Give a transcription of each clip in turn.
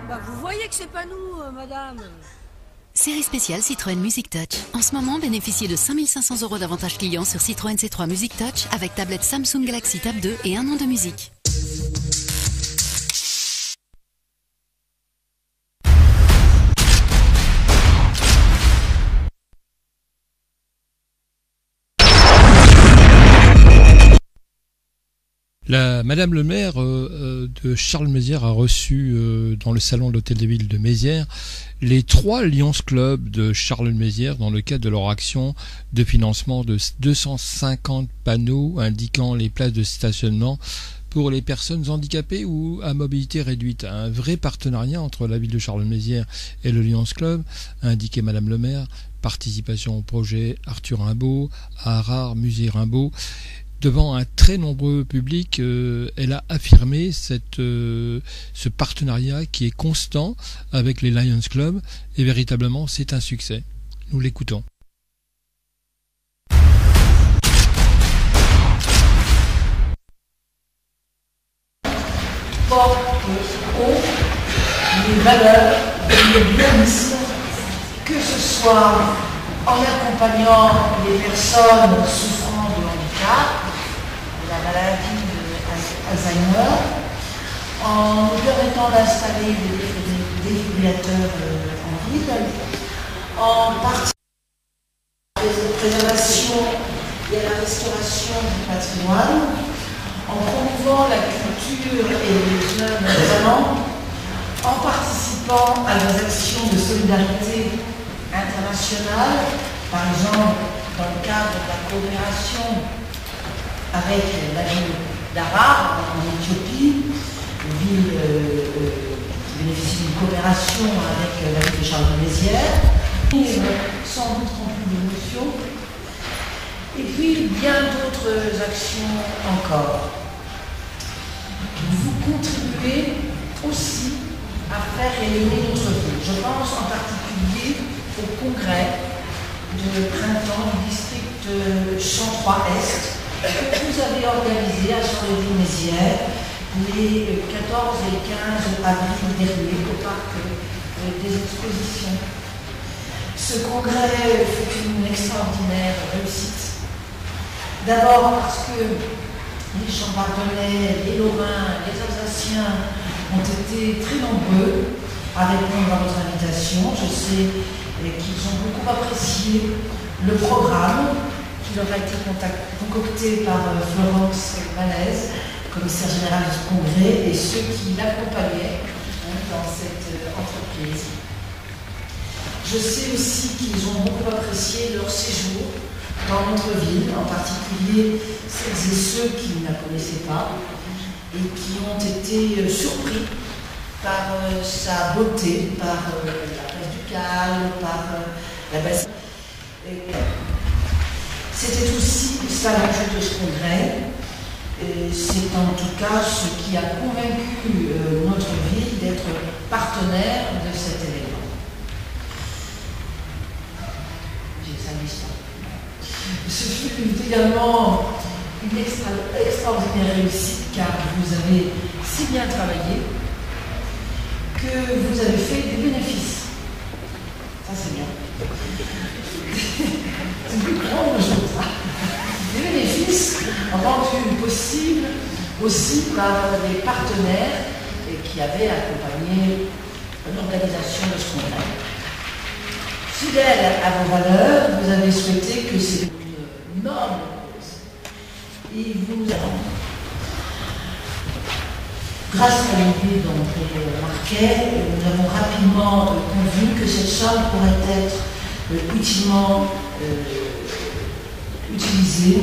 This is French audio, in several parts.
Bah, vous voyez que c'est pas nous, madame. Série spéciale Citroën Music Touch. En ce moment, bénéficiez de 5 500 € d'avantages clients sur Citroën C3 Music Touch avec tablette Samsung Galaxy Tab 2 et 1 an de musique. Madame le maire de Charles-Mézières a reçu dans le salon de l'Hôtel de Ville de Mézières les 3 Lions Club de Charles-Mézières dans le cadre de leur action de financement de 250 panneaux indiquant les places de stationnement pour les personnes handicapées ou à mobilité réduite. Un vrai partenariat entre la ville de Charles-Mézières et le Lions Club, a indiqué Madame le maire. Participation au projet Arthur Rimbaud, à Harare, musée Rimbaud. Devant un très nombreux public, elle a affirmé ce partenariat qui est constant avec les Lions Club et véritablement c'est un succès. Nous l'écoutons. Porte haut les valeurs de l'humanisme, que ce soit en accompagnant les personnes souffrant de handicap, de la maladie d'Alzheimer, en nous permettant d'installer des défibrillateurs en ville, en participant à la préservation et à la restauration du patrimoine, en promouvant la culture et les jeunes talents, en participant à des actions de solidarité internationale, par exemple dans le cadre de la coopération avec la ville d'Harare en Éthiopie, une ville qui bénéficie d'une coopération avec la ville de Charles-Mézières, sans doute remplie d'émotions, et puis bien d'autres actions encore. Vous contribuez aussi à faire rayonner notre ville. Je pense en particulier au congrès de printemps du district 103 Est que vous avez organisé à Charleville-Mézières les 14 et 15 avril dernier au parc des expositions. Ce congrès fut une extraordinaire réussite. D'abord parce que les Chambardonnais, les Lorrains, les Alsaciens ont été très nombreux à répondre à votre invitation. Je sais qu'ils ont beaucoup apprécié le programme qui leur a été concocté par Florence Malaise, commissaire générale du congrès, et ceux qui l'accompagnaient dans cette entreprise. Je sais aussi qu'ils ont beaucoup apprécié leur séjour dans notre ville, en particulier celles et ceux qui ne la connaissaient pas et qui ont été surpris par sa beauté, par la place du Calme, par la bassine. C'était aussi ça l'enjeu de ce congrès. C'est en tout cas ce qui a convaincu notre ville d'être partenaire de cet événement. Ce fut également une extraordinaire réussite car vous avez si bien travaillé que vous avez fait des bénéfices. Ça c'est bien. C'est plus grand chose, ça. Des bénéfices rendus possibles aussi par des partenaires qui avaient accompagné l'organisation de ce congrès. Fidèle à vos valeurs, vous avez souhaité que c'est une noble cause. Et vous avez, grâce à l'idée dont on marquait, nous avons rapidement convenu que cette somme pourrait être utilement utilisée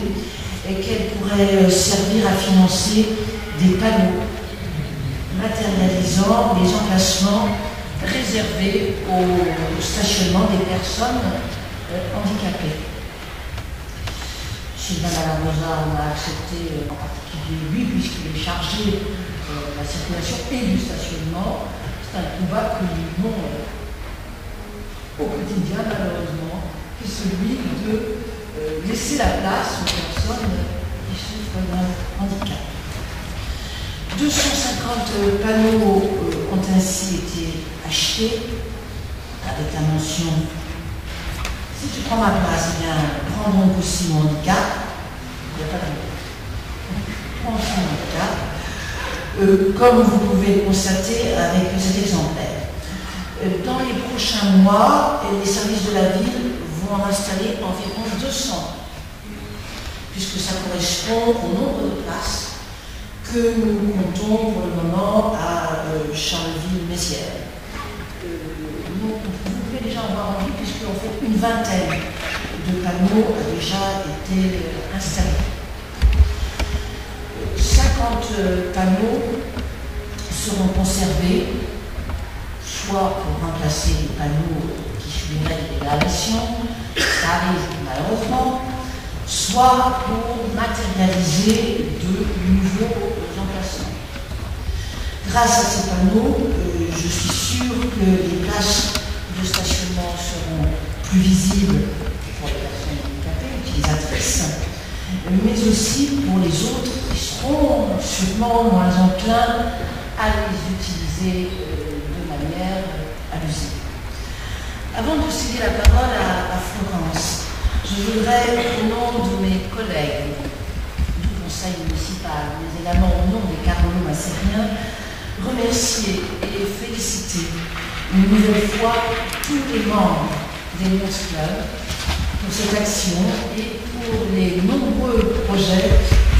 et qu'elle pourrait servir à financer des panneaux matérialisant les emplacements réservé au stationnement des personnes handicapées. Sylvain Malarosa en a accepté en particulier lui, puisqu'il est chargé de la circulation et du stationnement. C'est un combat que nous menons au quotidien, malheureusement, qui est celui de laisser la place aux personnes qui souffrent d'un handicap. 250 panneaux ont ainsi été achetés avec la mention « Si tu prends ma place, eh bien, prends donc aussi mon handicap ». Il n'y a pas de prends son handicap. Comme vous pouvez le constater avec cet exemplaire. Dans les prochains mois, les services de la ville vont en installer environ 200, puisque ça correspond au nombre de places que nous comptons pour le moment à Charleville-Mézières. Vous pouvez déjà en voir envie, puisqu'en fait une vingtaine de panneaux a déjà été installés. 50 panneaux seront conservés, soit pour remplacer les panneaux qui subiraient des dégradations, ça arrive malheureusement, soit pour matérialiser de nouveaux emplacements. Grâce à ces panneaux, je suis sûre que les places de stationnement seront plus visibles pour les personnes handicapées, utilisatrices, mais aussi pour les autres qui seront sûrement moins enclins à les utiliser de manière abusive. Avant de céder la parole à Florence, je voudrais, au nom de mes collègues du conseil municipal, mais également au nom des Carolo Massériens, remercier et féliciter une nouvelle fois tous les membres des Lions Club pour cette action et pour les nombreux projets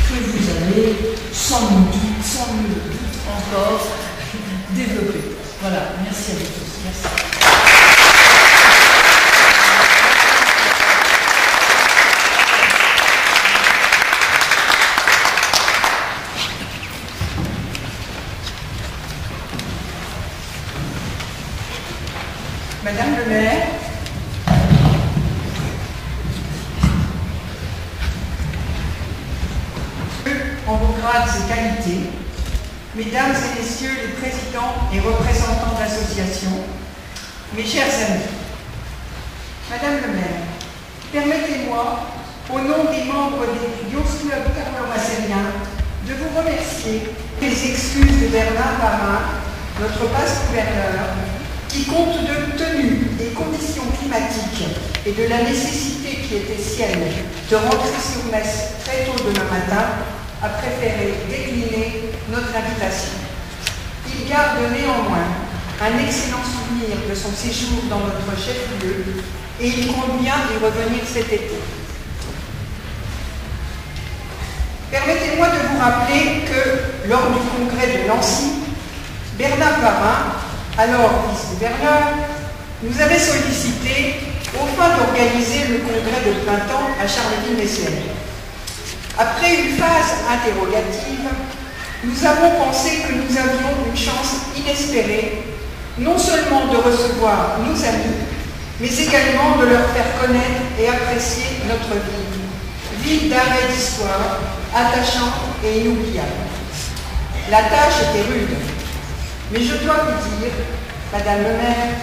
que vous allez, sans nul doute encore, développer. Voilà, merci à vous tous. Merci. Madame le maire, en vos grades et qualités, mesdames et messieurs les présidents et représentants d'associations, mes chers amis, Madame le maire, permettez-moi, au nom des membres des Lions Club Carlo-Massérien, de vous remercier des excuses de Bernard Parrain, notre passe-gouverneur, qui, compte tenu des conditions climatiques et de la nécessité qui était sienne de rentrer sur Metz très tôt demain matin, a préféré décliner notre invitation. Il garde néanmoins un excellent souvenir de son séjour dans notre chef-lieu et il compte bien d'y revenir cet été. Permettez-moi de vous rappeler que, lors du congrès de Nancy, Bernard Parrain, alors vice-gouverneur, nous avait sollicité au fin d'organiser le congrès de printemps à Charleville-Mézières. Après une phase interrogative, nous avons pensé que nous avions une chance inespérée, non seulement de recevoir nos amis, mais également de leur faire connaître et apprécier notre ville d'art et d'histoire, attachante et inoubliable. La tâche était rude. Mais je dois vous dire, Madame le maire,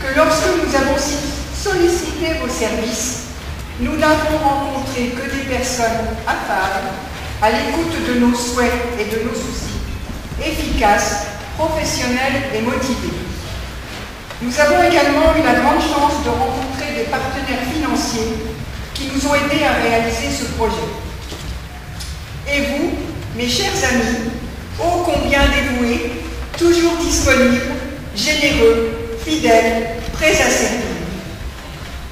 que lorsque nous avons sollicité vos services, nous n'avons rencontré que des personnes affables, à l'écoute de nos souhaits et de nos soucis, efficaces, professionnelles et motivées. Nous avons également eu la grande chance de rencontrer des partenaires financiers qui nous ont aidés à réaliser ce projet. Et vous, mes chers amis, ô combien dévoués, toujours disponibles, généreux, fidèles, prêts à servir.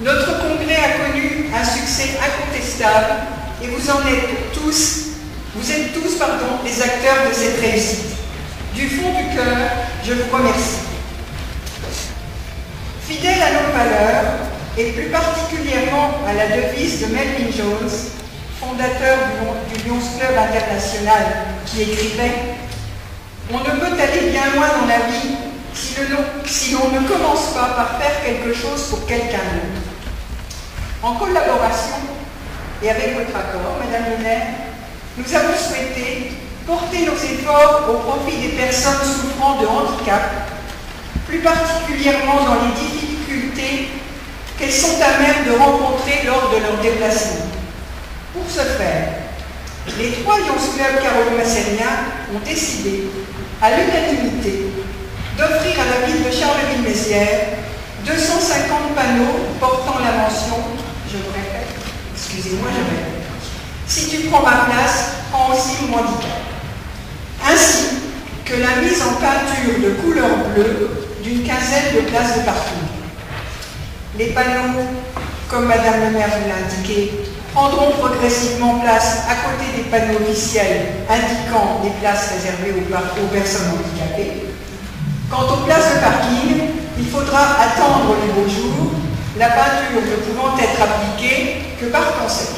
Notre congrès a connu un succès incontestable et vous êtes tous les acteurs de cette réussite. Du fond du cœur, je vous remercie. Fidèle à nos valeurs, et plus particulièrement à la devise de Melvin Jones, fondateur du Lions Club International, qui écrivait « On ne peut aller bien loin dans la vie si l'on ne commence pas par faire quelque chose pour quelqu'un d'autre. » En collaboration, et avec votre accord, Madame le maire, nous avons souhaité porter nos efforts au profit des personnes souffrant de handicap, plus particulièrement dans les difficultés qu'elles sont à même de rencontrer lors de leur déplacement. Pour ce faire, Les 3 Lions Club Carolo-Massérien ont décidé, à l'unanimité, d'offrir à la ville de Charleville-Mézières 250 panneaux portant la mention, je le répète, excusez-moi, je répète, si tu prends ma place, prends aussi mon handicap. Ainsi que la mise en peinture de couleur bleue d'une quinzaine de places de parking. Les panneaux, comme Madame le maire vous l'a indiqué, prendront progressivement place à côté des panneaux officiels indiquant les places réservées aux personnes handicapées. Quant aux places de parking, il faudra attendre les beaux jours, la peinture ne pouvant être appliquée que par temps sec.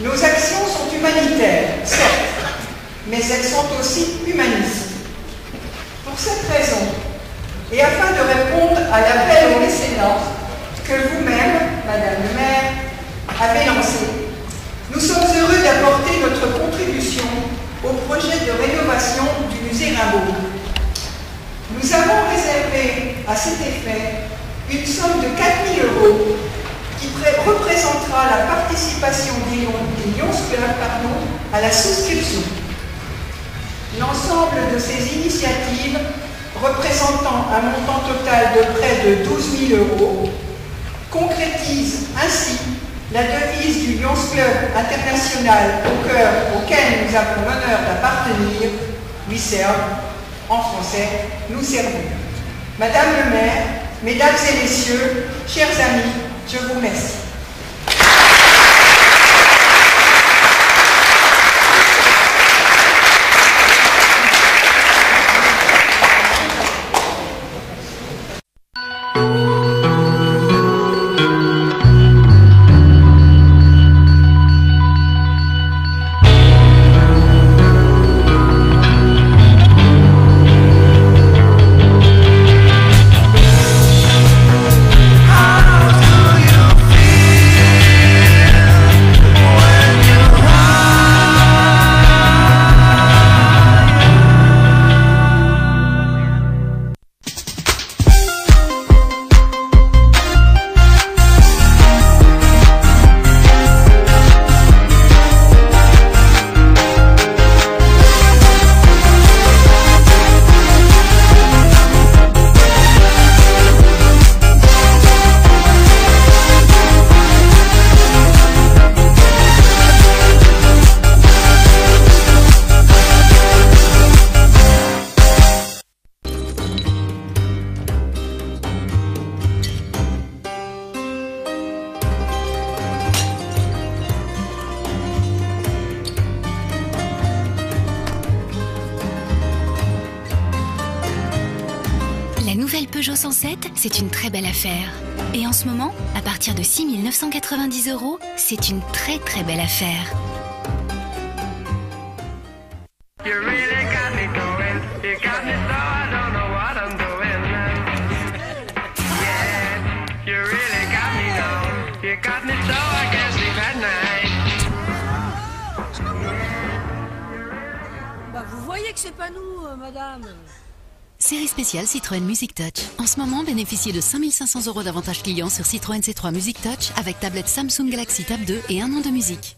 Nos actions sont humanitaires, certes, mais elles sont aussi humanistes. Pour cette raison, et afin de répondre à l'appel au mécénat que vous-même, Madame le maire, avez lancé, nous sommes heureux d'apporter notre contribution au projet de rénovation du musée Rimbaud. Nous avons réservé à cet effet une somme de 4 000 € qui représentera la participation des Lions Club à la souscription. L'ensemble de ces initiatives, représentant un montant total de près de 12 000 €, concrétise ainsi la devise du Lions Club international auquel nous avons l'honneur d'appartenir, lui serve, en français, nous servons. Madame le maire, mesdames et messieurs, chers amis, je vous remercie. La nouvelle Peugeot 107, c'est une très belle affaire. Et en ce moment, à partir de 6 990 €, c'est une très très belle affaire. You really got me going. You got me so I don't know what I'm doing. Yeah, you really got me going. You got me so I can't sleep at night. Bah, vous voyez que c'est pas nous, madame. Série spéciale Citroën Music Touch. En ce moment, bénéficiez de 5 500 € d'avantages clients sur Citroën C3 Music Touch avec tablette Samsung Galaxy Tab 2 et 1 an de musique.